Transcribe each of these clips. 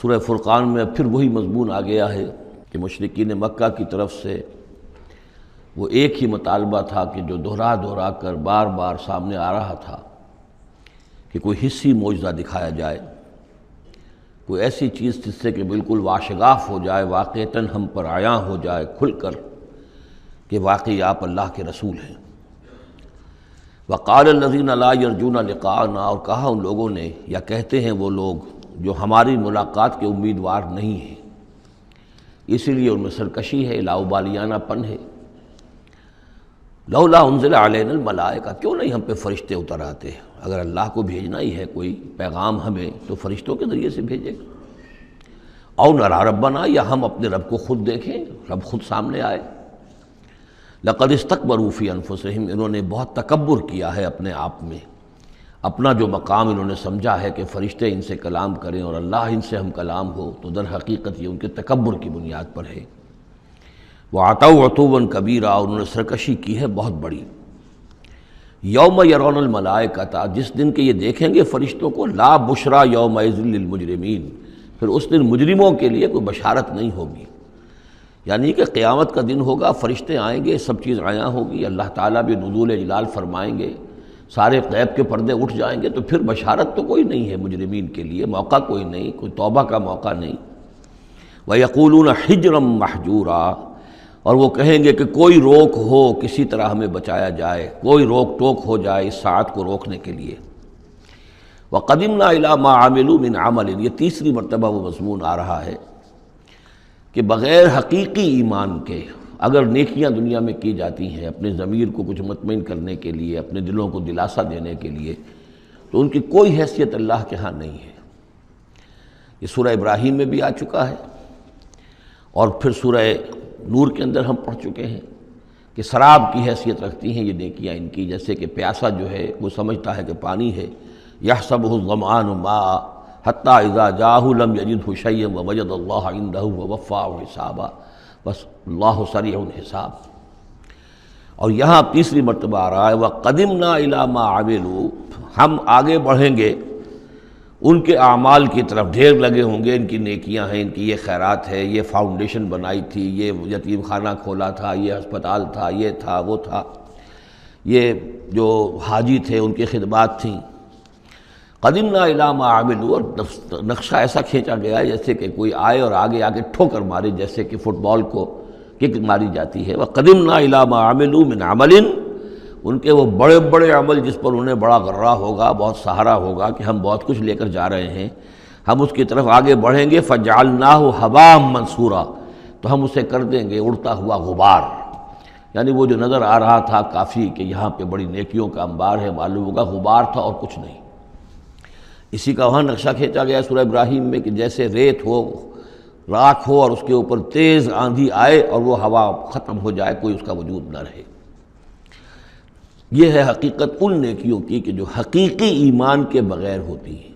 سورہ فرقان میں پھر وہی مضمون آ گیا ہے کہ مشرکین مکہ کی طرف سے وہ ایک ہی مطالبہ تھا کہ جو دہرا دہرا کر بار بار سامنے آ رہا تھا کہ کوئی حصی معجزہ دکھایا جائے، کوئی ایسی چیز جس سے کہ بالکل واشگاف ہو جائے، واقعتاً ہم پر عیاں ہو جائے کھل کر کہ واقعی آپ اللہ کے رسول ہیں۔ وقال الذین لا یرجون لقاءنا، اور کہا ان لوگوں نے، یا کہتے ہیں وہ لوگ جو ہماری ملاقات کے امیدوار نہیں ہیں، اسی لیے ان میں سرکشی ہے، لاؤبالیانہ پن ہے۔ لولا انزل علینا الملائکہ، کیوں نہیں ہم پہ فرشتے اتر آتے؟ اگر اللہ کو بھیجنا ہی ہے کوئی پیغام ہمیں تو فرشتوں کے ذریعے سے بھیجے گا۔ او نری ربنا، یا ہم اپنے رب کو خود دیکھیں، رب خود سامنے آئے۔ لقد استکبروا فی انفسہم، انہوں نے بہت تکبر کیا ہے اپنے آپ میں، اپنا جو مقام انہوں نے سمجھا ہے کہ فرشتے ان سے کلام کریں اور اللہ ان سے ہم کلام ہو، تو در حقیقت یہ ان کے تکبر کی بنیاد پر ہے۔ وَعَتَوْا عُتُوًّا كَبِيرًا، اور انہوں نے سرکشی کی ہے بہت بڑی۔ یوم یرون الملائکۃ، جس دن کہ یہ دیکھیں گے فرشتوں کو، لا بشریٰ یومئذ للمجرمین، پھر اس دن مجرموں کے لیے کوئی بشارت نہیں ہوگی۔ یعنی کہ قیامت کا دن ہوگا، فرشتے آئیں گے، سب چیز عیاں ہوگی، اللہ تعالیٰ بھی نزول جلال فرمائیں گے، سارے غیب کے پردے اٹھ جائیں گے، تو پھر بشارت تو کوئی نہیں ہے مجرمین کے لیے، موقع کوئی نہیں، کوئی توبہ کا موقع نہیں۔ وَيَقُولُونَ حِجْرًا مَحْجُورًا، اور وہ کہیں گے کہ کوئی روک ہو، کسی طرح ہمیں بچایا جائے، کوئی روک ٹوک ہو جائے اس ساعت کو روکنے کے لیے۔ وَقَدِمْنَا إِلَىٰ مَا عَمِلُوا مِنْ عَمَلٍ، یہ تیسری مرتبہ وہ مضمون آ رہا ہے کہ بغیر حقیقی ایمان کے اگر نیکیاں دنیا میں کی جاتی ہیں اپنے ضمیر کو کچھ مطمئن کرنے کے لیے، اپنے دلوں کو دلاسا دینے کے لیے، تو ان کی کوئی حیثیت اللہ کے ہاں نہیں ہے۔ یہ سورہ ابراہیم میں بھی آ چکا ہے، اور پھر سورہ نور کے اندر ہم پڑھ چکے ہیں کہ سراب کی حیثیت رکھتی ہیں یہ نیکیاں ان کی، جیسے کہ پیاسا جو ہے وہ سمجھتا ہے کہ پانی ہے، یحسبہ الظمآن ماء حتی اذا جاءہ لم یجدہ شیئا ووجد اللہ عندہ ووفاہ حسابا، بس اللہ سریع الحساب۔ اور یہاں تیسری مرتبہ آ رہا ہے وَقَدِمْنَا إِلَىٰ مَا عَمِلُوا، ہم آگے بڑھیں گے ان کے اعمال کی طرف، ڈھیر لگے ہوں گے، ان کی نیکیاں ہیں، ان کی یہ خیرات ہے، یہ فاؤنڈیشن بنائی تھی، یہ یتیم خانہ کھولا تھا، یہ ہسپتال تھا، یہ تھا وہ تھا، یہ جو حاجی تھے ان کی خدمات تھیں۔ قدمنا الی ما عملوا، اور نقشہ ایسا کھینچا گیا ہے جیسے کہ کوئی آئے اور آگے آگے ٹھوکر مارے، جیسے کہ فٹ بال کو کک ماری جاتی ہے۔ وقدمنا الی ما عملوا من عمل، ان کے وہ بڑے بڑے عمل جس پر انہیں بڑا غرہ ہوگا، بہت سہارا ہوگا کہ ہم بہت کچھ لے کر جا رہے ہیں، ہم اس کی طرف آگے بڑھیں گے۔ فجعلناہ ھباء منثورا، تو ہم اسے کر دیں گے اڑتا ہوا غبار۔ یعنی وہ جو نظر آ رہا تھا کافی کہ یہاں پہ بڑی نیکیوں کا انبار ہے، معلوم ہوگا غبار تھا اور کچھ نہیں۔ اسی کا وہاں نقشہ کھینچا گیا سورہ ابراہیم میں کہ جیسے ریت ہو، راکھ ہو، اور اس کے اوپر تیز آندھی آئے اور وہ ہوا ختم ہو جائے، کوئی اس کا وجود نہ رہے۔ یہ ہے حقیقت ان نیکیوں کی کہ جو حقیقی ایمان کے بغیر ہوتی ہیں۔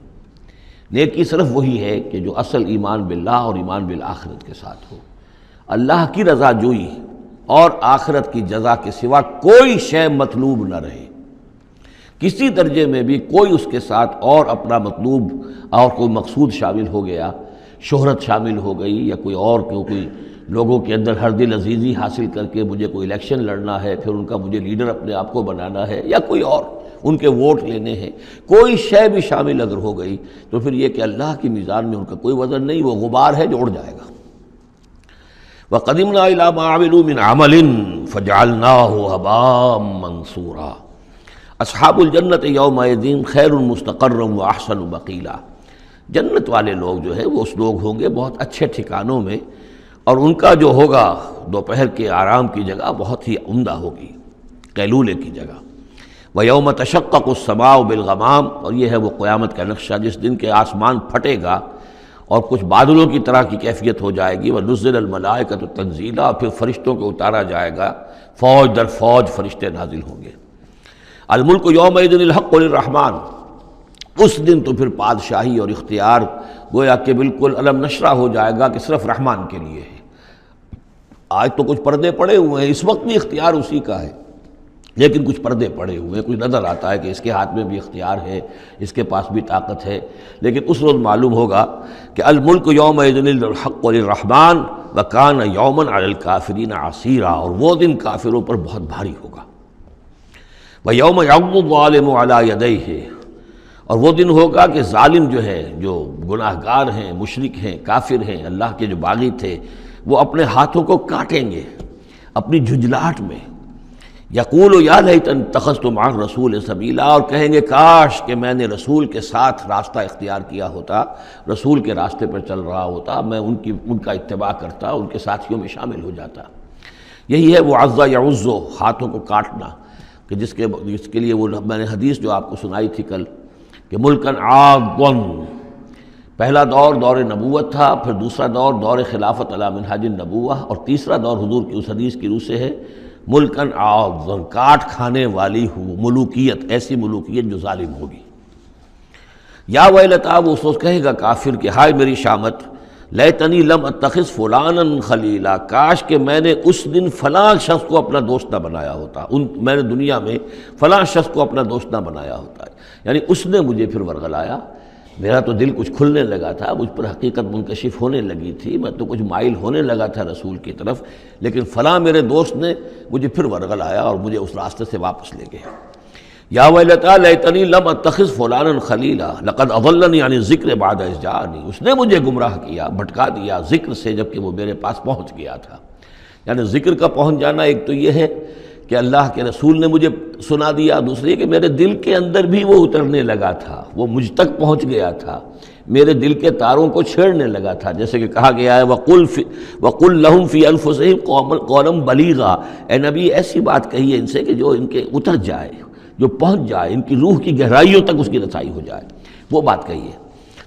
نیکی صرف وہی ہے کہ جو اصل ایمان باللہ اور ایمان بالآخرت کے ساتھ ہو، اللہ کی رضا جوئی اور آخرت کی جزا کے سوا کوئی شے مطلوب نہ رہے، کسی درجے میں بھی کوئی اس کے ساتھ اور اپنا مطلوب اور کوئی مقصود شامل ہو گیا، شہرت شامل ہو گئی، یا کوئی اور کوئی لوگوں کے اندر ہر دل عزیزی حاصل کر کے مجھے کوئی الیکشن لڑنا ہے، پھر ان کا مجھے لیڈر اپنے آپ کو بنانا ہے، یا کوئی اور ان کے ووٹ لینے ہیں، کوئی شے بھی شامل اگر ہو گئی تو پھر یہ کہ اللہ کی میزان میں ان کا کوئی وزن نہیں، وہ غبار ہے جو اڑ جائے گا۔ وَقَدِمْنَا إِلَىٰ مَا عَمِلُوا مِنْ عَمَلٍ فَجَعَلْنَاهُ هَبَاءً مَّنثُورًا۔ اصحاب الجنت یومئذ خیر مستقرا واحسن مقیلا، جنت والے لوگ جو ہے وہ اس لوگ ہوں گے بہت اچھے ٹھکانوں میں، اور ان کا جو ہوگا دوپہر کے آرام کی جگہ بہت ہی عمدہ ہوگی، قیلولے کی جگہ۔ وَيَوْمَ تَشَقَّقُ السَّمَاءُ بِالْغَمَامِ، اور یہ ہے وہ قیامت کا نقشہ جس دن کے آسمان پھٹے گا اور کچھ بادلوں کی طرح کی کیفیت ہو جائے گی۔ وَنُزِّلَ الْمَلَائِكَةُ تَنزِيلًا، پھر فرشتوں کو اتارا جائے گا، فوج در فوج فرشتے نازل ہوں گے۔ الملک یومئذ الحق للرحمن، اس دن تو پھر بادشاہی اور اختیار گویا کہ بالکل علم نشرہ ہو جائے گا کہ صرف رحمان کے لیے ہے۔ آج تو کچھ پردے پڑے ہوئے ہیں، اس وقت بھی اختیار اسی کا ہے، لیکن کچھ پردے پڑے ہوئے، کچھ نظر آتا ہے کہ اس کے ہاتھ میں بھی اختیار ہے، اس کے پاس بھی طاقت ہے، لیکن اس روز معلوم ہوگا کہ الملک یومئذ الحق للرحمن وکان یوما علی الکافرین عسیرا، اور وہ دن کافروں پر بہت بھاری ہوگا۔ ویوم یعض الظالم علی یدیہ، اور وہ دن ہوگا کہ ظالم جو ہے، جو گناہ گار ہیں، مشرک ہیں، کافر ہیں، اللہ کے جو باغی تھے، وہ اپنے ہاتھوں کو کاٹیں گے اپنی جھنجھلاہٹ میں۔ یقول یا لیتنی اتخذت مع الرسول سبیلا، اور کہیں گے کاش کہ میں نے رسول کے ساتھ راستہ اختیار کیا ہوتا، رسول کے راستے پر چل رہا ہوتا، میں ان کا اتباع کرتا، ان کے ساتھیوں میں شامل ہو جاتا۔ یہی ہے وہ عض یعض، ہاتھوں کو کاٹنا، کہ جس کے لیے وہ میں نے حدیث جو آپ کو سنائی تھی کل کہ ملکن عاضًا، پہلا دور دور نبوت تھا، پھر دوسرا دور دور خلافت علی منہاج النبوہ، اور تیسرا دور حضور کی اس حدیث کی روح سے ہے ملکن عاضًا، کاٹ کھانے والی ملوکیت، ایسی ملوکیت جو ظالم ہوگی۔ یا ویلتا، وہ سوچ کہے گا کافر کہ ہائے میری شامت، لیتنی لم اتخذ فلانا خلیلا، کاش کہ میں نے اس دن فلاں شخص کو اپنا دوست نہ بنایا ہوتا، میں نے دنیا میں فلاں شخص کو اپنا دوست نہ بنایا ہوتا، یعنی اس نے مجھے پھر ورغلایا، میرا تو دل کچھ کھلنے لگا تھا، مجھ پر حقیقت منکشف ہونے لگی تھی، میں تو کچھ مائل ہونے لگا تھا رسول کی طرف، لیکن فلاں میرے دوست نے مجھے پھر ورغلایا اور مجھے اس راستے سے واپس لے گئے۔ یا ویلتا لیتنی لم اتخذ فلانا خلیلا لقد اضلنی عن الذکر بعد اذ جاءنی، اس نے مجھے گمراہ کیا، بھٹکا دیا ذکر سے جبکہ وہ میرے پاس پہنچ گیا تھا۔ یعنی ذکر کا پہنچ جانا ایک تو یہ ہے کہ اللہ کے رسول نے مجھے سنا دیا، دوسری کہ میرے دل کے اندر بھی وہ اترنے لگا تھا، وہ مجھ تک پہنچ گیا تھا، میرے دل کے تاروں کو چھیڑنے لگا تھا، جیسے کہ کہا گیا ہے وَقُلْ لَهُمْ فِي أَنفُسِهِمْ قَوْلًا بَلِيغًا، اے نبی ایسی بات کہیے ان سے کہ جو ان کے اتر جائے، جو پہنچ جائے، ان کی روح کی گہرائیوں تک اس کی رسائی ہو جائے، وہ بات کہیے۔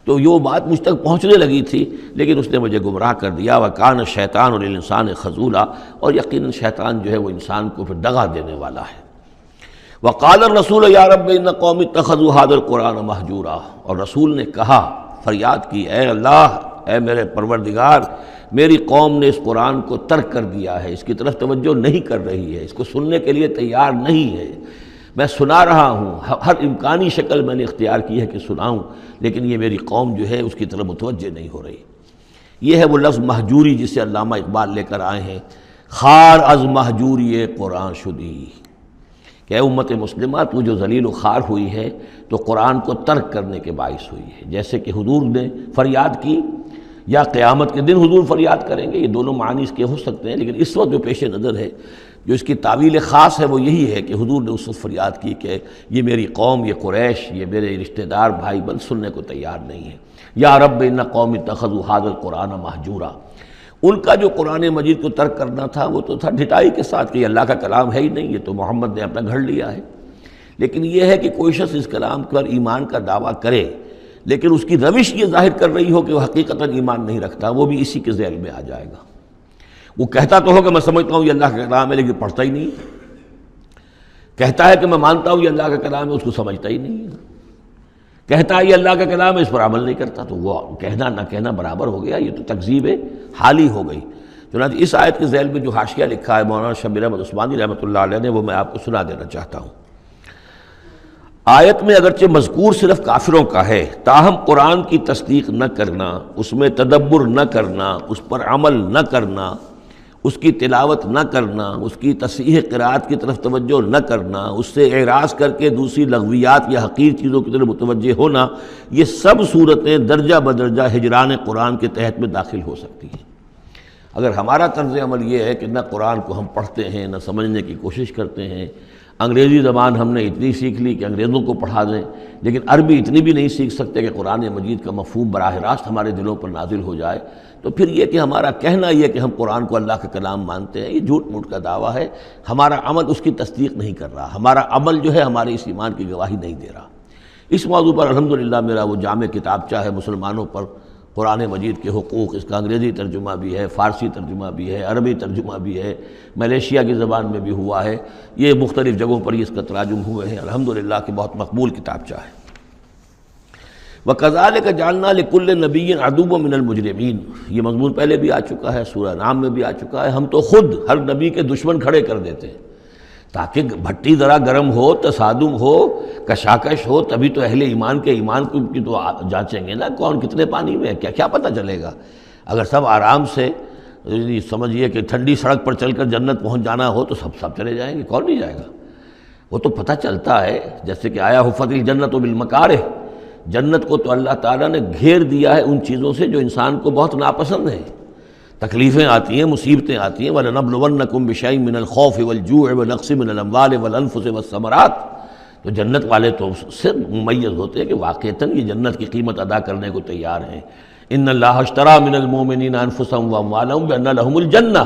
تو یہ بات مجھ تک پہنچنے لگی تھی، لیکن اس نے مجھے گمراہ کر دیا۔ وَكَانَ الشَّيْطَانُ لِلْإِنسَانِ خَذُولًا، اور یقیناً شیطان جو ہے وہ انسان کو پھر دغا دینے والا ہے۔ وَقَالَ الرَّسُولُ يَا رَبِّ إِنَّ قَوْمِي اتَّخَذُوا هَٰذَا الْقُرْآنَ مَهْجُورًا، اور رسول نے کہا، فریاد کی، اے اللہ، اے میرے پروردگار، میری قوم نے اس قرآن کو ترک کر دیا ہے، اس کی طرف توجہ نہیں کر رہی ہے، اس کو سننے کے لیے تیار نہیں ہے۔ میں سنا رہا ہوں، ہر امکانی شکل میں نے اختیار کی ہے کہ سناؤں، لیکن یہ میری قوم جو ہے اس کی طرف متوجہ نہیں ہو رہی۔ یہ ہے وہ لفظ مہجوری جسے علامہ اقبال لے کر آئے ہیں، خار از مہجوری قرآن شدی، کہ اے امت مسلمہ تو جو ذلیل و خوار ہوئی ہے تو قرآن کو ترک کرنے کے باعث ہوئی ہے۔ جیسے کہ حضور نے فریاد کی، یا قیامت کے دن حضور فریاد کریں گے، یہ دونوں معنی اس کے ہو سکتے ہیں، لیکن اس وقت جو پیش نظر ہے، جو اس کی تعویل خاص ہے، وہ یہی ہے کہ حضور نے اس وقت فریاد کی کہ یہ میری قوم، یہ قریش، یہ میرے رشتہ دار بھائی بند سننے کو تیار نہیں ہے۔ یا رب ان قوم اتخذوا هذا القرآن مہجورا، ان کا جو قرآن مجید کو ترک کرنا تھا وہ تو تھا ڈھٹائی کے ساتھ کہ یہ اللہ کا کلام ہے ہی نہیں، یہ تو محمد نے اپنا گھڑ لیا ہے۔ لیکن یہ ہے کہ کوئی شخص اس کلام پر ایمان کا دعویٰ کرے، لیکن اس کی روش یہ ظاہر کر رہی ہو کہ وہ حقیقتاً ایمان نہیں رکھتا، وہ بھی اسی کے ذیل میں آ جائے گا۔ وہ کہتا تو ہو کہ میں سمجھتا ہوں یہ اللہ کا کلام ہے، لیکن پڑھتا ہی نہیں، کہتا ہے کہ میں مانتا ہوں یہ اللہ کا کلام ہے، اس کو سمجھتا ہی نہیں ہے، کہتا ہے یہ اللہ کا کلام ہے، اس پر عمل نہیں کرتا، تو وہ کہنا نہ کہنا برابر ہو گیا، یہ تو تکذیب حالی ہو گئی۔ چنانچہ اس آیت کے ذیل میں جو حاشیہ لکھا ہے مولانا شبیر احمد عثمانی رحمۃ اللہ علیہ نے، وہ میں آپ کو سنا دینا چاہتا ہوں۔ آیت میں اگرچہ مذکور صرف کافروں کا ہے، تاہم قرآن کی تصدیق نہ کرنا، اس میں تدبر نہ کرنا، اس پر عمل نہ کرنا، اس کی تلاوت نہ کرنا، اس کی تصحیح قرأت کی طرف توجہ نہ کرنا، اس سے اعراض کر کے دوسری لغویات یا حقیر چیزوں کی طرف متوجہ ہونا، یہ سب صورتیں درجہ بدرجہ ہجران قرآن کے تحت میں داخل ہو سکتی ہیں۔ اگر ہمارا طرز عمل یہ ہے کہ نہ قرآن کو ہم پڑھتے ہیں، نہ سمجھنے کی کوشش کرتے ہیں، انگریزی زبان ہم نے اتنی سیکھ لی کہ انگریزوں کو پڑھا دیں، لیکن عربی اتنی بھی نہیں سیکھ سکتے کہ قرآن مجید کا مفہوم براہ راست ہمارے دلوں پر نازل ہو جائے، تو پھر یہ کہ ہمارا کہنا یہ کہ ہم قرآن کو اللہ کا کلام مانتے ہیں، یہ جھوٹ موٹ کا دعویٰ ہے۔ ہمارا عمل اس کی تصدیق نہیں کر رہا، ہمارا عمل جو ہے ہمارے اس ایمان کی گواہی نہیں دے رہا۔ اس موضوع پر الحمدللہ میرا وہ جامع کتابچہ ہے مسلمانوں پر قرآن مجید کے حقوق، اس کا انگریزی ترجمہ بھی ہے، فارسی ترجمہ بھی ہے، عربی ترجمہ بھی ہے، ملیشیا کی زبان میں بھی ہوا ہے، یہ مختلف جگہوں پر اس کا تراجم ہوئے ہیں، الحمدللہ کہ بہت مقبول کتابچہ ہے۔ وَكَذَلِكَ جَعَلْنَا لِكُلِّ نَبِيٍّ عَدُوًّا مِّنَ الْمُجْرِمِينَ، یہ مضمون پہلے بھی آ چکا ہے، سورہ نام میں بھی آ چکا ہے۔ ہم تو خود ہر نبی کے دشمن کھڑے کر دیتے ہیں، تاکہ بھٹی ذرا گرم ہو، تصادم ہو، کشاکش ہو، تبھی تو اہل ایمان کے ایمان کی تو جانچیں گے نا کون کتنے پانی میں ہے، کیا پتہ چلے گا۔ اگر سب آرام سے سمجھیے کہ ٹھنڈی سڑک پر چل کر جنت پہنچ جانا ہو تو سب چلے جائیں گے، کون نہیں جائے گا؟ وہ تو پتہ چلتا ہے، جیسے کہ آیا حفت الجنت بالمکارہ، جنت کو تو اللہ تعالیٰ نے گھیر دیا ہے ان چیزوں سے جو انسان کو بہت ناپسند ہیں۔ تکلیفیں آتی ہیں، مصیبتیں آتی ہیں، وَلَنَبْلُوَنَّكُمْ بِشَيْءٍ مِّنَ الْخَوْفِ وَالْجُوعِ وَنَقْصٍ مِّنَ الْأَمْوَالِ وَالْأَنفُسِ وَالثَّمَرَاتِ۔ تو جنت والے تو صرف ممیز ہوتے ہیں کہ واقعتاً یہ جنت کی قیمت ادا کرنے کو تیار ہیں۔ ان اللہ اشترى من المؤمنین انفسهم واموالهم بان لهم الجنہ،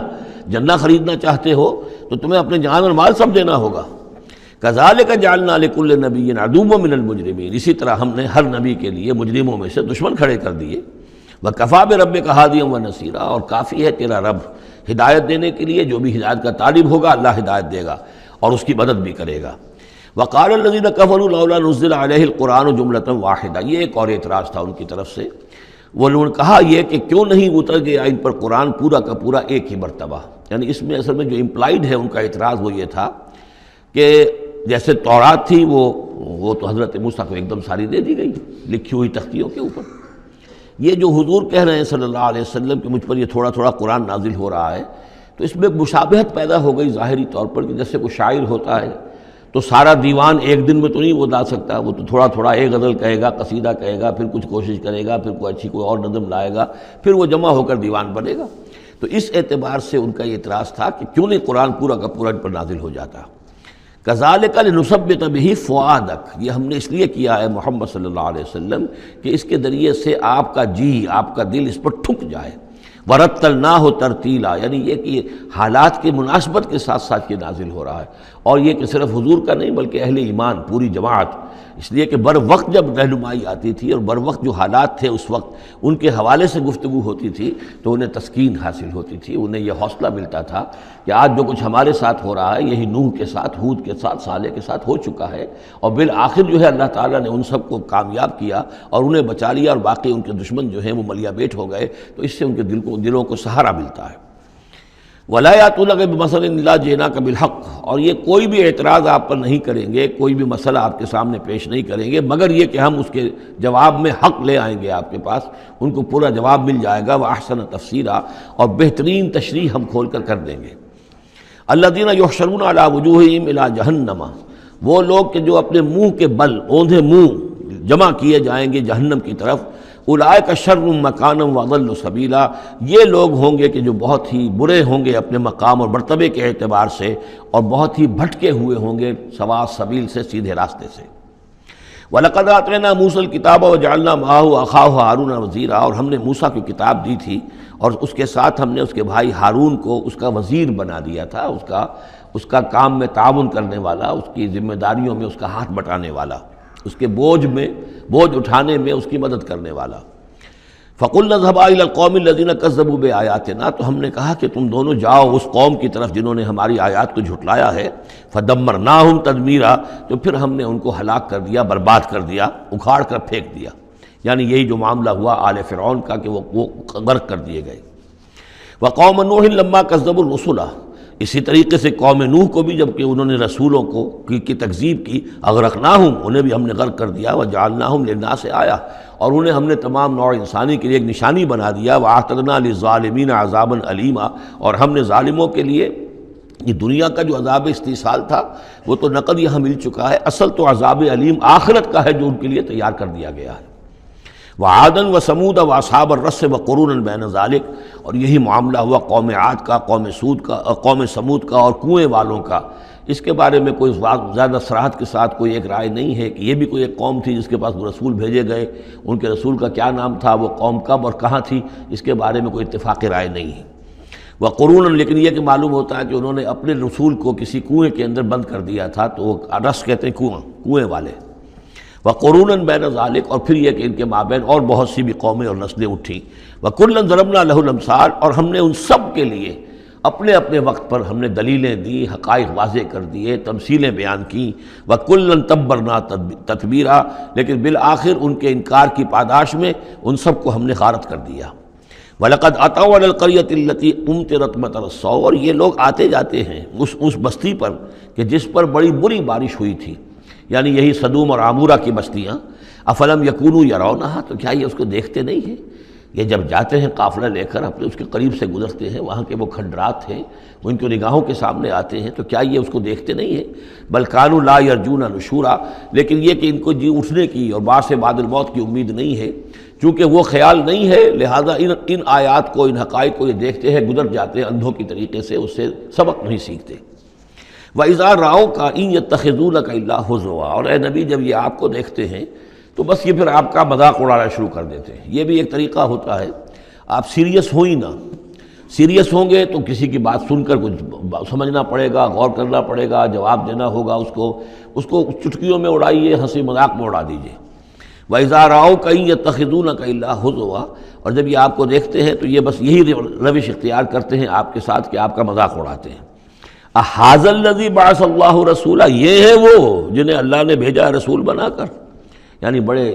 جنہ خریدنا چاہتے ہو تو تمہیں اپنے جان اور مال سب دینا ہوگا۔ کذالک جعلنا لکل نبی عدوا من المجرمین، اسی طرح ہم نے ہر نبی کے لیے مجرموں میں سے دشمن کھڑے کر دیے۔ وکفیٰ بربک ہادیا ونصیرا، اور کافی ہے تیرا رب ہدایت دینے کے لیے، جو بھی ہدایت کا طالب ہوگا اللہ ہدایت دے گا اور اس کی مدد بھی کرے گا۔ وقال الذین کفروا لولا نزل علیہ القرآن جملۃ واحدہ، یہ ایک اور اعتراض تھا ان کی طرف سے، وہ لوگوں نے کہا یہ کہ کیوں نہیں اتر گیا ان پر قرآن پورا کا پورا ایک ہی مرتبہ، یعنی اس میں اصل میں جو امپلائڈ ہے ان کا اعتراض وہ یہ تھا کہ جیسے تورات تھی وہ تو حضرت موسیٰ کو ایک دم ساری دے دی گئی لکھی ہوئی تختیوں کے اوپر، یہ جو حضور کہہ رہے ہیں صلی اللہ علیہ وسلم کہ مجھ پر یہ تھوڑا تھوڑا قرآن نازل ہو رہا ہے، تو اس میں ایک مشابہت پیدا ہو گئی ظاہری طور پر کہ جیسے کوئی شاعر ہوتا ہے تو سارا دیوان ایک دن میں تو نہیں وہ لا سکتا، وہ تو تھوڑا تھوڑا ایک غزل کہے گا، قصیدہ کہے گا، پھر کچھ کوشش کرے گا، پھر کوئی اچھی کوئی اور نظم لائے گا، پھر وہ جمع ہو کر دیوان بنے گا۔ تو اس اعتبار سے ان کا یہ اعتراض تھا کہ کیوں نہیں قرآن پورا کا پورا ان پر نازل ہو جاتا۔ کذالک لنثبت بہ فؤادک، یہ ہم نے اس لیے کیا ہے محمد صلی اللہ علیہ وسلم کہ اس کے ذریعے سے آپ کا جی، آپ کا دل اس پر ٹھک جائے۔ ورتلناہ ترتیلا، یعنی یہ کہ حالات کے مناسبت کے ساتھ ساتھ یہ نازل ہو رہا ہے، اور یہ کہ صرف حضور کا نہیں بلکہ اہل ایمان پوری جماعت، اس لیے کہ بر وقت جب رہنمائی آتی تھی اور بر وقت جو حالات تھے اس وقت ان کے حوالے سے گفتگو ہوتی تھی تو انہیں تسکین حاصل ہوتی تھی، انہیں یہ حوصلہ ملتا تھا کہ آج جو کچھ ہمارے ساتھ ہو رہا ہے یہی نوح کے ساتھ، ہود کے ساتھ، صالح کے ساتھ ہو چکا ہے، اور بالآخر جو ہے اللہ تعالیٰ نے ان سب کو کامیاب کیا اور انہیں بچا لیا، اور باقی ان کے دشمن جو ہیں وہ ملیا بیٹ ہو گئے، تو اس سے ان کے دلوں کو سہارا ملتا ہے۔ وَلَا يَأْتُونَكَ بِمَثَلٍ إِلَّا جِئْنَاكَ بِالْحَقِّ، اور یہ کوئی بھی اعتراض آپ پر نہیں کریں گے، کوئی بھی مسئلہ آپ کے سامنے پیش نہیں کریں گے مگر یہ کہ ہم اس کے جواب میں حق لے آئیں گے آپ کے پاس، ان کو پورا جواب مل جائے گا، وَأَحْسَنَ تَفْسِيرًا، اور بہترین تشریح ہم کھول کر دیں گے۔ الَّذِينَ يُحْشَرُونَ عَلَىٰ وُجُوهِهِمْ إِلَىٰ جَهَنَّمَ، وہ لوگ کہ جو اپنے منہ کے بل، اوندھے منہ جمع کیے جائیں گے جہنم کی طرف۔ اولئک شر مکانا واضل سبیلا، یہ لوگ ہوں گے کہ جو بہت ہی برے ہوں گے اپنے مقام اور مرتبے کے اعتبار سے، اور بہت ہی بھٹکے ہوئے ہوں گے سوا سبیل سے، سیدھے راستے سے۔ وَلَقَدْ آتَيْنَا مُوسَى الْكِتَابَ وَجَعَلْنَا مَعَهُ أَخَاهُ هَارُونَ وَزِيرًا، اور ہم نے موسیٰ کی کتاب دی تھی اور اس کے ساتھ ہم نے اس کے بھائی ہارون کو اس کا وزیر بنا دیا تھا، اس کا کام میں تعاون کرنے والا، اس کی ذمہ داریوں میں اس کا ہاتھ بٹانے والا، اس کے بوجھ اٹھانے میں اس کی مدد کرنے والا۔ فَقُلْنَا اذْهَبَا إِلَى الْقَوْمِ الَّذِينَ كَذَّبُوا بِآيَاتِنَا، تو ہم نے کہا کہ تم دونوں جاؤ اس قوم کی طرف جنہوں نے ہماری آیات کو جھٹلایا ہے۔ فَدَمَّرْنَاهُمْ تَدْمِيرًا، تو پھر ہم نے ان کو ہلاک کر دیا، برباد کر دیا، اکھاڑ کر پھینک دیا، یعنی یہی جو معاملہ ہوا آل فرعون کا کہ وہ غرق کر دیے گئے۔ وَقَوْمَ نُوحٍ لَمَّا كَذَّبُوا الرُّسُلَ، اسی طریقے سے قوم نوح کو بھی جب کہ انہوں نے رسولوں کی تکذیب کی، اغرقناہم، انہیں بھی ہم نے غرق کر دیا، وجعلناہم للناس آیہ، اور انہیں ہم نے تمام نوع انسانی کے لیے ایک نشانی بنا دیا، وَأَعْتَدْنَا لِلظَّالِمِينَ عَذَابًا أَلِيمًا، اور ہم نے ظالموں کے لیے یہ دنیا کا جو عذاب استیصال تھا وہ تو نقد یہاں مل چکا ہے، اصل تو عذاب علیم آخرت کا ہے جو ان کے لیے تیار کر دیا گیا ہے۔ وعادًا وثمود واصحاب الرس وقرونا بین ذلک، اور یہی معاملہ ہوا قوم عاد کا، قوم سمود کا اور کنویں والوں کا۔ اس کے بارے میں کوئی زیادہ صراحت کے ساتھ کوئی ایک رائے نہیں ہے کہ یہ بھی کوئی ایک قوم تھی جس کے پاس وہ رسول بھیجے گئے، ان کے رسول کا کیا نام تھا، وہ قوم کب اور کہاں تھی، اس کے بارے میں کوئی اتفاق رائے نہیں ہے۔ وقرونا، لیکن یہ کہ معلوم ہوتا ہے کہ انہوں نے اپنے رسول کو کسی کنویں کے اندر بند کر دیا تھا، تو وہ رس کہتے ہیں کنویں والے۔ وقرونا بین ذالک، اور پھر یہ کہ ان کے مابین اور بہت سی بھی قومیں اور نسلیں اٹھیں۔ وکلا ضربنا لہ الامثال، اور ہم نے ان سب کے لیے اپنے اپنے وقت پر ہم نے دلیلیں دی، حقائق واضح کر دیے، تمثیلیں بیان کیں۔ وکلا تبرنا تتبیرا، لیکن بالآخر ان کے انکار کی پاداش میں ان سب کو ہم نے غارت کر دیا۔ وَلَقَدْ أَتَوْا عَلَى الْقَرْيَةِ الَّتِي أُمْطِرَتْ مَطَرَ السَّوْءِ، اور یہ لوگ آتے جاتے ہیں اس بستی پر کہ جس پر بڑی بری بارش ہوئی تھی، یعنی یہی سدوم اور عامورہ کی بستیاں۔ افلم یکونوا یرونہا، تو کیا یہ اس کو دیکھتے نہیں ہیں؟ یہ جب جاتے ہیں قافلہ لے کر اپنے اس کے قریب سے گزرتے ہیں، وہاں کے وہ کھنڈرات ہیں وہ ان کی نگاہوں کے سامنے آتے ہیں، تو کیا یہ اس کو دیکھتے نہیں ہیں؟ بل کانوا لا یرجون نشورا، لیکن یہ کہ ان کو جی اٹھنے کی اور بعد سے بعد الموت کی امید نہیں ہے، چونکہ وہ خیال نہیں ہے، لہذا ان آیات کو، ان حقائق کو یہ دیکھتے ہیں، گزر جاتے ہیں اندھوں کی طریقے سے، اس سے سبق نہیں سیکھتے۔ وَإِذَا رَأَوْكَ إِن يَتَّخِذُونَكَ إِلَّا هُزُوًا، اور اے نبی جب یہ آپ کو دیکھتے ہیں تو بس یہ پھر آپ کا مذاق اڑانا شروع کر دیتے ہیں۔ یہ بھی ایک طریقہ ہوتا ہے، آپ سیریس ہو ہی نہ، سیریس ہوں گے تو کسی کی بات سن کر کچھ سمجھنا پڑے گا، غور کرنا پڑے گا، جواب دینا ہوگا، اس کو چٹکیوں میں اڑائیے، ہنسی مذاق میں اڑا دیجیے۔ وَإِذَا رَأَوْكَ إِن يَتَّخِذُونَكَ إِلَّا هُزُوًا، اور جب یہ آپ کو دیکھتے ہیں تو یہ بس یہی روش اختیار کرتے ہیں آپ کے ساتھ کہ آپ کا مذاق اڑاتے ہیں۔ اَهَٰذَا الَّذِي بَعَثَ اللَّهُ رَسُولًا، یہ ہے وہ جنہیں اللہ نے بھیجا رسول بنا کر، یعنی بڑے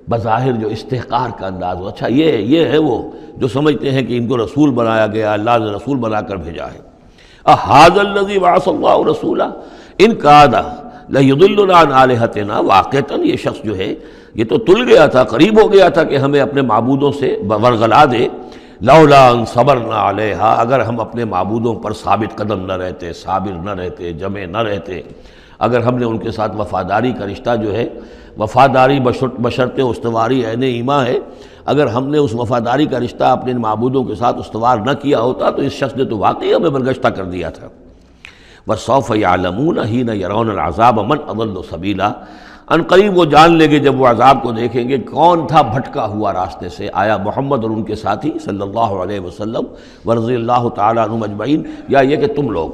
بظاہر جو استحقار کا انداز ہو، اچھا یہ ہے وہ جو سمجھتے ہیں کہ ان کو رسول بنایا گیا، اللہ نے رسول بنا کر بھیجا ہے۔ اَهَٰذَا الَّذِي بَعَثَ اللَّهُ رَسُولًا إِن كَادَ لَيُضِلُّنَا عَنْ آلِهَتِنَا، واقعتاً یہ شخص جو ہے یہ تو تل گیا تھا، قریب ہو گیا تھا کہ ہمیں اپنے معبودوں سے ورغلا دے۔ لولا ان صبرنا علیہا، اگر ہم اپنے معبودوں پر ثابت قدم نہ رہتے، صابر نہ رہتے، جمع نہ رہتے، اگر ہم نے ان کے ساتھ وفاداری کا رشتہ جو ہے، وفاداری بشرط استواری عین ایمان ہے، اگر ہم نے اس وفاداری کا رشتہ اپنے معبودوں کے ساتھ استوار نہ کیا ہوتا تو اس شخص نے تو واقعی ہمیں برگشتہ کر دیا تھا۔ وَسَوْفَ يَعْلَمُونَ حِينَ يَرَوْنَ الْعَذَابَ مَنْ أَضَلُّ سَبِيلًا، ان قریب وہ جان لیں گے جب وہ عذاب کو دیکھیں گے کون تھا بھٹکا ہوا راستے سے، آیا محمد اور ان کے ساتھی صلی اللہ علیہ وسلم ورضی اللہ تعالیٰ عنہم اجمعین، یا یہ کہ تم لوگ۔